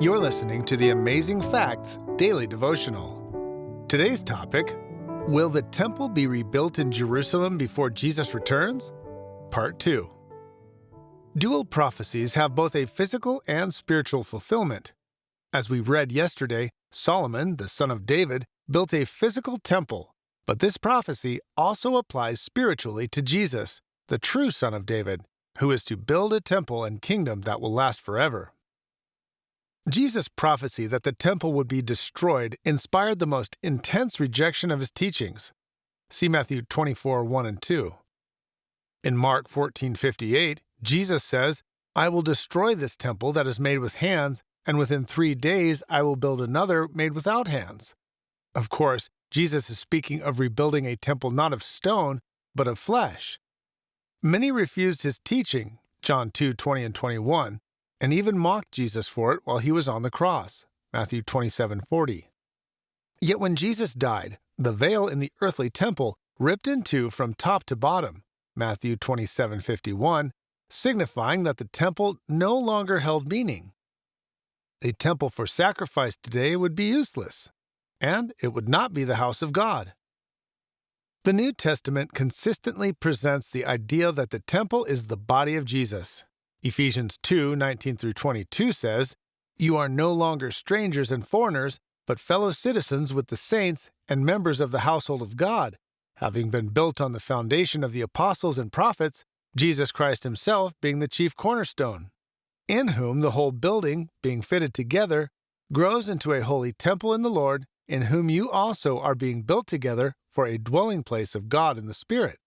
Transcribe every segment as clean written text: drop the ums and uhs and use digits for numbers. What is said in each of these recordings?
You're listening to the Amazing Facts Daily Devotional. Today's topic, will the temple be rebuilt in Jerusalem before Jesus returns? Part 2. Dual prophecies have both a physical and spiritual fulfillment. As we read yesterday, Solomon, the son of David, built a physical temple, but this prophecy also applies spiritually to Jesus, the true son of David, who is to build a temple and kingdom that will last forever. Jesus' prophecy that the temple would be destroyed inspired the most intense rejection of his teachings. See Matthew 24:1 and 2. In Mark 14:58, Jesus says, "I will destroy this temple that is made with hands, and within 3 days I will build another made without hands." Of course, Jesus is speaking of rebuilding a temple not of stone, but of flesh. Many refused his teaching, John 2:20 and 21, and even mocked Jesus for it while he was on the cross, Matthew 27:40. Yet when Jesus died, the veil in the earthly temple ripped in two from top to bottom, Matthew 27:51, signifying that the temple no longer held meaning. A temple for sacrifice today would be useless, and it would not be the house of God. The New Testament consistently presents the idea that the temple is the body of Jesus. Ephesians 2:19-22 says, "You are no longer strangers and foreigners, but fellow citizens with the saints and members of the household of God, having been built on the foundation of the apostles and prophets, Jesus Christ himself being the chief cornerstone, in whom the whole building, being fitted together, grows into a holy temple in the Lord, in whom you also are being built together for a dwelling place of God in the Spirit."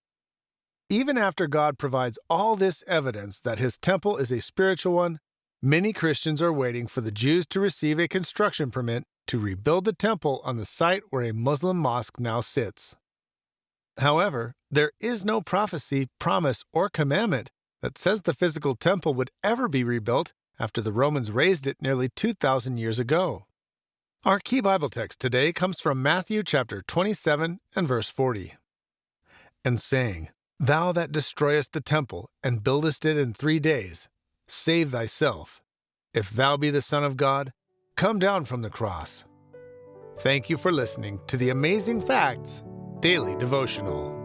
Even after God provides all this evidence that his temple is a spiritual one, many Christians are waiting for the Jews to receive a construction permit to rebuild the temple on the site where a Muslim mosque now sits. However, there is no prophecy, promise, or commandment that says the physical temple would ever be rebuilt after the Romans razed it nearly 2,000 years ago. Our key Bible text today comes from Matthew chapter 27 and verse 40. "And saying, Thou that destroyest the temple, and buildest it in 3 days, save thyself. If thou be the Son of God, come down from the cross." Thank you for listening to the Amazing Facts Daily Devotional.